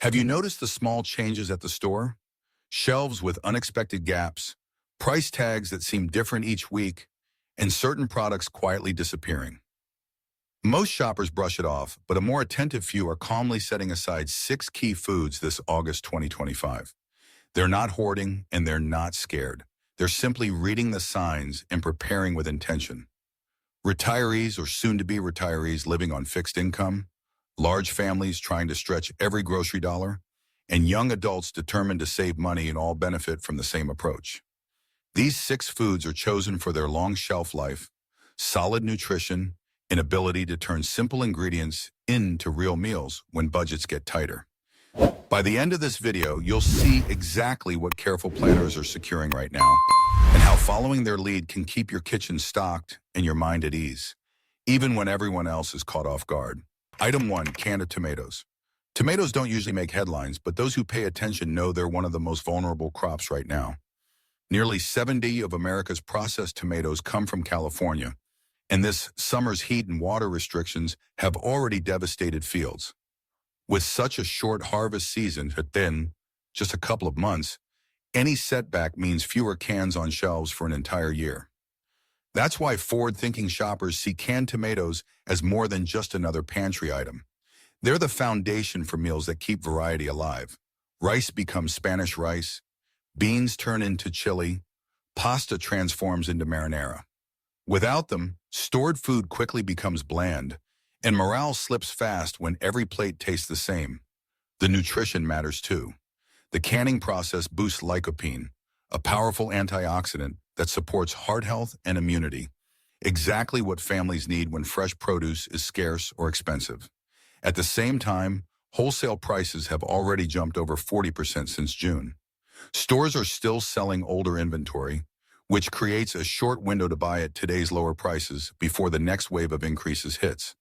Have you noticed the small changes at the store? Shelves with unexpected gaps, price tags that seem different each week, and certain products quietly disappearing. Most shoppers brush it off, but a more attentive few are calmly setting aside 6 key foods this August 2025. They're not hoarding and they're not scared. They're simply reading the signs and preparing with intention. Retirees or soon-to-be retirees living on fixed income, large families trying to stretch every grocery dollar, and young adults determined to save money and all benefit from the same approach. These 6 foods are chosen for their long shelf life, solid nutrition, and ability to turn simple ingredients into real meals when budgets get tighter. By the end of this video, you'll see exactly what careful planners are securing right now, and how following their lead can keep your kitchen stocked and your mind at ease, even when everyone else is caught off guard. Item 1, canned tomatoes. Tomatoes don't usually make headlines, but those who pay attention know they're one of the most vulnerable crops right now. Nearly 70 of America's processed tomatoes come from California, and this summer's heat and water restrictions have already devastated fields. With such a short harvest season, then just a couple of months, any setback means fewer cans on shelves for an entire year. That's why forward-thinking shoppers see canned tomatoes as more than just another pantry item. They're the foundation for meals that keep variety alive. Rice becomes Spanish rice, beans turn into chili, pasta transforms into marinara. Without them, stored food quickly becomes bland, and morale slips fast when every plate tastes the same. The nutrition matters too. The canning process boosts lycopene, a powerful antioxidant that supports heart health and immunity, exactly what families need when fresh produce is scarce or expensive. At the same time, wholesale prices have already jumped over 40% since June. Stores are still selling older inventory, which creates a short window to buy at today's lower prices before the next wave of increases hits.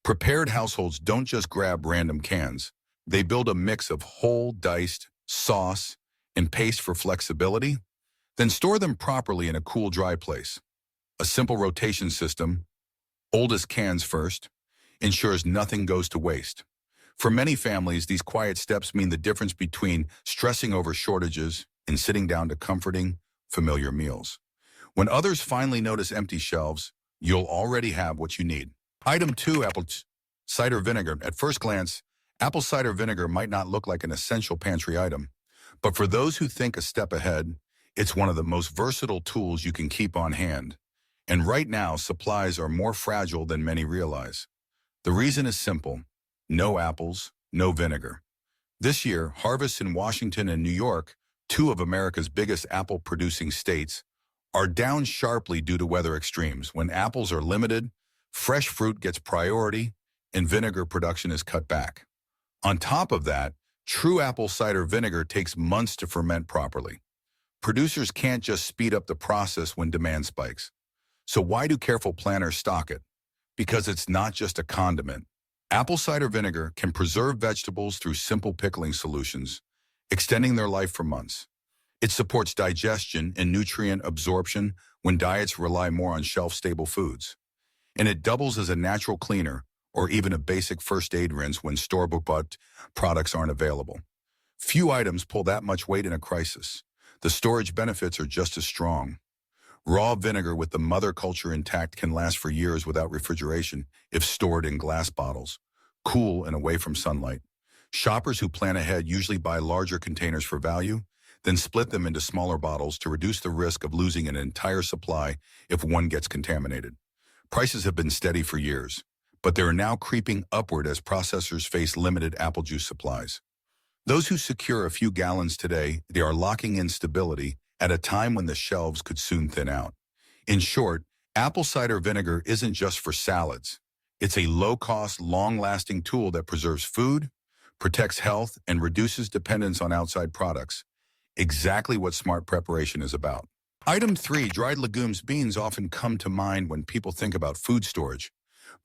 Prepared households don't just grab random cans. They build a mix of whole, diced, sauce, and paste for flexibility, then store them properly in a cool, dry place. A simple rotation system, oldest cans first, ensures nothing goes to waste. For many families, these quiet steps mean the difference between stressing over shortages and sitting down to comforting, familiar meals. When others finally notice empty shelves, you'll already have what you need. Item 2, apple cider vinegar. At first glance, apple cider vinegar might not look like an essential pantry item, but for those who think a step ahead, it's one of the most versatile tools you can keep on hand. And right now, supplies are more fragile than many realize. The reason is simple: no apples, no vinegar. This year, harvests in Washington and New York, 2 of America's biggest apple-producing states, are down sharply due to weather extremes. When apples are limited, fresh fruit gets priority, and vinegar production is cut back. On top of that, true apple cider vinegar takes months to ferment properly. Producers can't just speed up the process when demand spikes. So why do careful planners stock it? Because it's not just a condiment. Apple cider vinegar can preserve vegetables through simple pickling solutions, extending their life for months. It supports digestion and nutrient absorption when diets rely more on shelf-stable foods. And it doubles as a natural cleaner or even a basic first aid rinse when store-bought products aren't available. Few items pull that much weight in a crisis. The storage benefits are just as strong. Raw vinegar with the mother culture intact can last for years without refrigeration if stored in glass bottles, cool and away from sunlight. Shoppers who plan ahead usually buy larger containers for value, then split them into smaller bottles to reduce the risk of losing an entire supply if one gets contaminated. Prices have been steady for years, but they are now creeping upward as processors face limited apple juice supplies. Those who secure a few gallons today, they are locking in stability at a time when the shelves could soon thin out. In short, apple cider vinegar isn't just for salads. It's a low-cost, long-lasting tool that preserves food, protects health, and reduces dependence on outside products. Exactly what smart preparation is about. Item 3, dried legumes. Beans often come to mind when people think about food storage.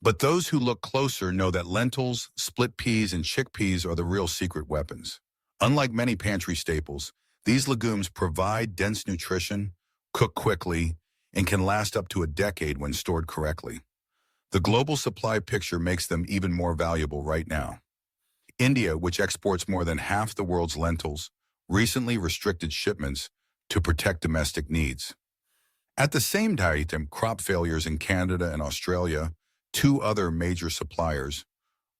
But those who look closer know that lentils, split peas, and chickpeas are the real secret weapons. Unlike many pantry staples, these legumes provide dense nutrition, cook quickly, and can last up to a decade when stored correctly. The global supply picture makes them even more valuable right now. India, which exports more than half the world's lentils, recently restricted shipments to protect domestic needs. At the same time, crop failures in Canada and Australia, two other major suppliers,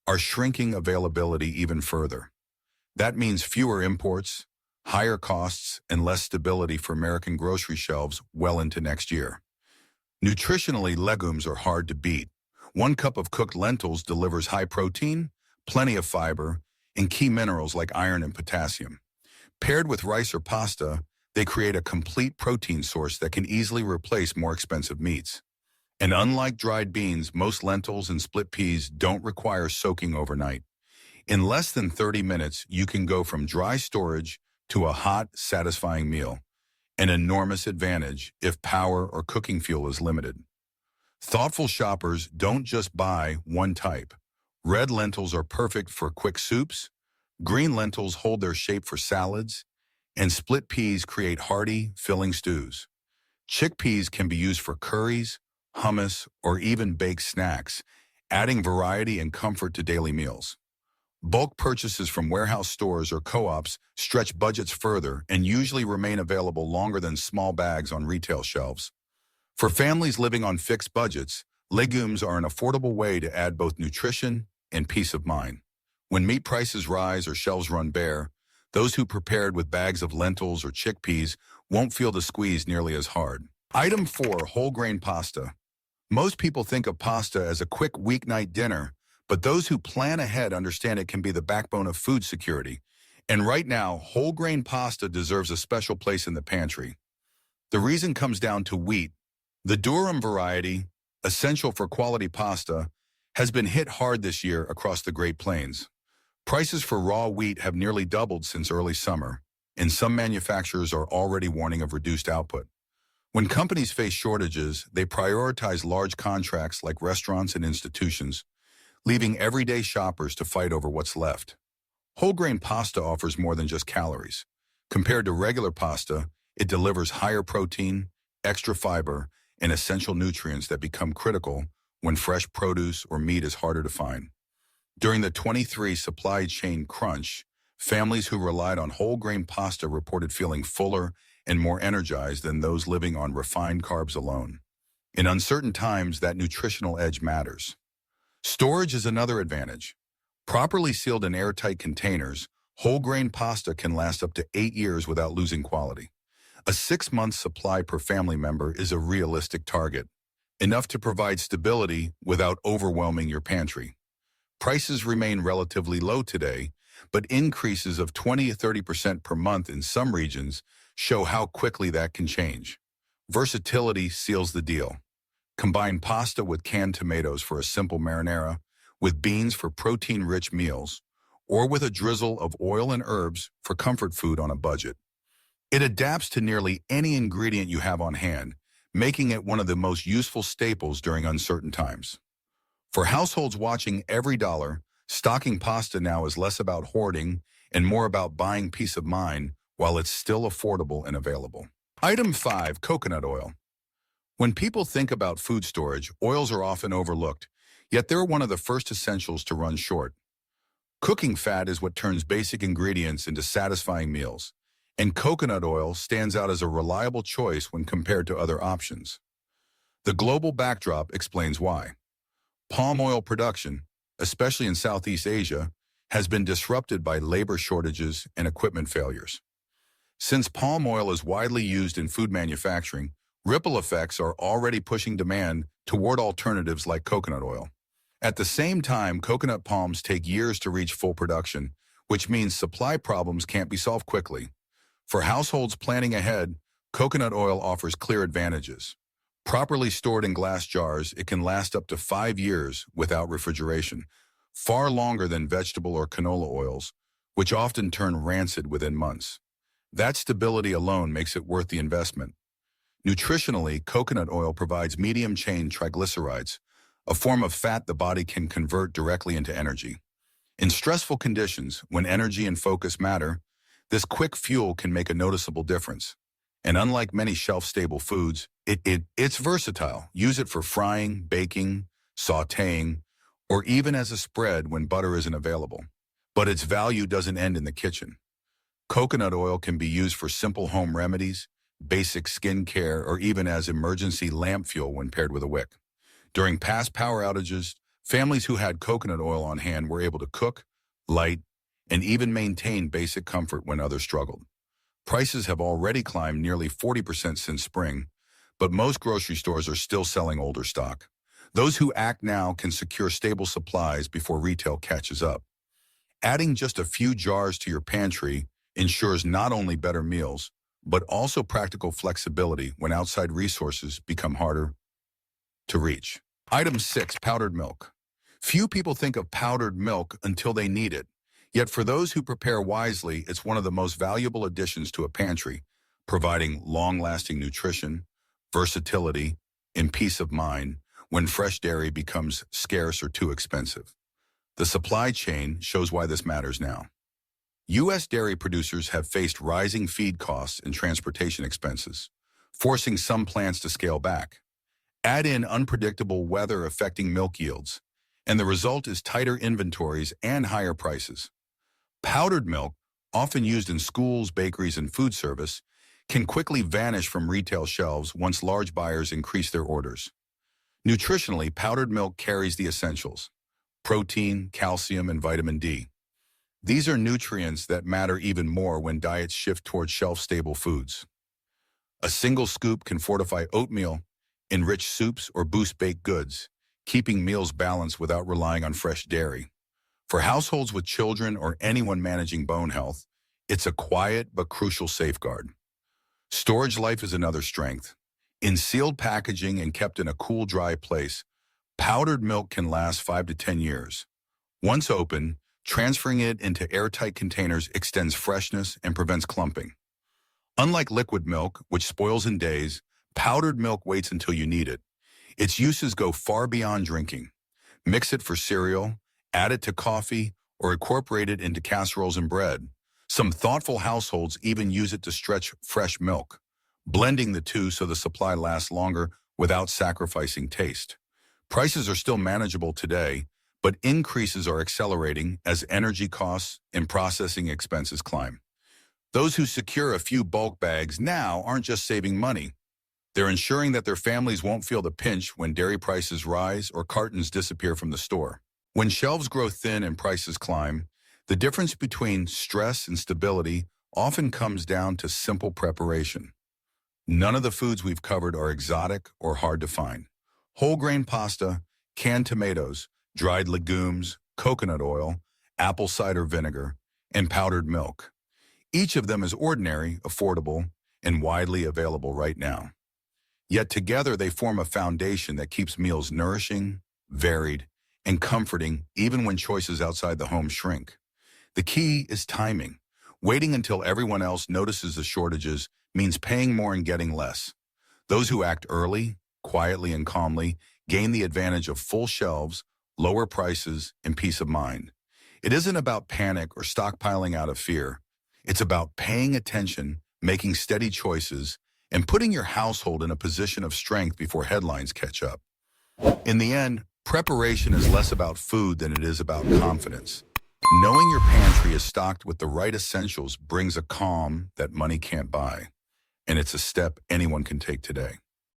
are shrinking availability even further. That means fewer imports, higher costs, and less stability for American grocery shelves well into next year. Nutritionally, legumes are hard to beat. One cup of cooked lentils delivers high protein, plenty of fiber, and key minerals like iron and potassium. Paired with rice or pasta, they create a complete protein source that can easily replace more expensive meats. And unlike dried beans, most lentils and split peas don't require soaking overnight. In less than 30 minutes, you can go from dry storage to a hot, satisfying meal, an enormous advantage if power or cooking fuel is limited. Thoughtful shoppers don't just buy one type. Red lentils are perfect for quick soups, green lentils hold their shape for salads, and split peas create hearty, filling stews. Chickpeas can be used for curries, hummus, or even baked snacks, adding variety and comfort to daily meals. Bulk purchases from warehouse stores or co-ops stretch budgets further and usually remain available longer than small bags on retail shelves. For families living on fixed budgets, legumes are an affordable way to add both nutrition and peace of mind. When meat prices rise or shelves run bare, those who prepared with bags of lentils or chickpeas won't feel the squeeze nearly as hard. Item 4, whole grain pasta. Most people think of pasta as a quick weeknight dinner, but those who plan ahead understand it can be the backbone of food security. And right now, whole grain pasta deserves a special place in the pantry. The reason comes down to wheat. The durum variety, essential for quality pasta, has been hit hard this year across the Great Plains. Prices for raw wheat have nearly doubled since early summer, and some manufacturers are already warning of reduced output. When companies face shortages, they prioritize large contracts like restaurants and institutions, leaving everyday shoppers to fight over what's left. Whole grain pasta offers more than just calories. Compared to regular pasta, it delivers higher protein, extra fiber, and essential nutrients that become critical when fresh produce or meat is harder to find. During the 23 supply chain crunch, families who relied on whole grain pasta reported feeling fuller and more energized than those living on refined carbs alone. In uncertain times, that nutritional edge matters. Storage is another advantage. Properly sealed in airtight containers, whole grain pasta can last up to 8 years without losing quality. A 6-month supply per family member is a realistic target, enough to provide stability without overwhelming your pantry. Prices remain relatively low today, but increases of 20 to 30% per month in some regions show how quickly that can change. Versatility seals the deal. Combine pasta with canned tomatoes for a simple marinara, with beans for protein-rich meals, or with a drizzle of oil and herbs for comfort food on a budget. It adapts to nearly any ingredient you have on hand, making it one of the most useful staples during uncertain times. For households watching every dollar, stocking pasta now is less about hoarding and more about buying peace of mind while it's still affordable and available. Item 5, coconut oil. When people think about food storage, oils are often overlooked, yet they're one of the first essentials to run short. Cooking fat is what turns basic ingredients into satisfying meals, and coconut oil stands out as a reliable choice when compared to other options. The global backdrop explains why. Palm oil production, especially in Southeast Asia, has been disrupted by labor shortages and equipment failures. Since palm oil is widely used in food manufacturing, ripple effects are already pushing demand toward alternatives like coconut oil. At the same time, coconut palms take years to reach full production, which means supply problems can't be solved quickly. For households planning ahead, coconut oil offers clear advantages. Properly stored in glass jars, it can last up to 5 years without refrigeration, far longer than vegetable or canola oils, which often turn rancid within months. That stability alone makes it worth the investment. Nutritionally, coconut oil provides medium-chain triglycerides, a form of fat the body can convert directly into energy. In stressful conditions, when energy and focus matter, this quick fuel can make a noticeable difference. And unlike many shelf-stable foods, it's versatile. Use it for frying, baking, sautéing, or even as a spread when butter isn't available. But its value doesn't end in the kitchen. Coconut oil can be used for simple home remedies, basic skin care, or even as emergency lamp fuel when paired with a wick. During past power outages, families who had coconut oil on hand were able to cook, light, and even maintain basic comfort when others struggled. Prices have already climbed nearly 40% since spring, but most grocery stores are still selling older stock. Those who act now can secure stable supplies before retail catches up. Adding just a few jars to your pantry ensures not only better meals, but also practical flexibility when outside resources become harder to reach. Item 6, powdered milk. Few people think of powdered milk until they need it. Yet for those who prepare wisely, it's one of the most valuable additions to a pantry, providing long-lasting nutrition, versatility, and peace of mind when fresh dairy becomes scarce or too expensive. The supply chain shows why this matters now. U.S. dairy producers have faced rising feed costs and transportation expenses, forcing some plants to scale back. Add in unpredictable weather affecting milk yields, and the result is tighter inventories and higher prices. Powdered milk, often used in schools, bakeries, and food service, can quickly vanish from retail shelves once large buyers increase their orders. Nutritionally, powdered milk carries the essentials: protein, calcium, and vitamin D. These are nutrients that matter even more when diets shift towards shelf-stable foods. A single scoop can fortify oatmeal, enrich soups, or boost baked goods, keeping meals balanced without relying on fresh dairy. For households with children or anyone managing bone health, it's a quiet but crucial safeguard. Storage life is another strength. In sealed packaging and kept in a cool, dry place, powdered milk can last 5 to 10 years. Once open, transferring it into airtight containers extends freshness and prevents clumping. Unlike liquid milk, which spoils in days, powdered milk waits until you need it. Its uses go far beyond drinking. Mix it for cereal, add it to coffee, or incorporate it into casseroles and bread. Some thoughtful households even use it to stretch fresh milk, blending the two so the supply lasts longer without sacrificing taste. Prices are still manageable today, but increases are accelerating as energy costs and processing expenses climb. Those who secure a few bulk bags now aren't just saving money. They're ensuring that their families won't feel the pinch when dairy prices rise or cartons disappear from the store. When shelves grow thin and prices climb, the difference between stress and stability often comes down to simple preparation. None of the foods we've covered are exotic or hard to find. Whole grain pasta, canned tomatoes, dried legumes, coconut oil, apple cider vinegar, and powdered milk. Each of them is ordinary, affordable, and widely available right now. Yet together they form a foundation that keeps meals nourishing, varied, and comforting even when choices outside the home shrink. The key is timing. Waiting until everyone else notices the shortages means paying more and getting less. Those who act early, quietly, and calmly gain the advantage of full shelves, lower prices, and peace of mind. It isn't about panic or stockpiling out of fear. It's about paying attention, making steady choices, and putting your household in a position of strength before headlines catch up. In the end, preparation is less about food than it is about confidence. Knowing your pantry is stocked with the right essentials brings a calm that money can't buy, and it's a step anyone can take today.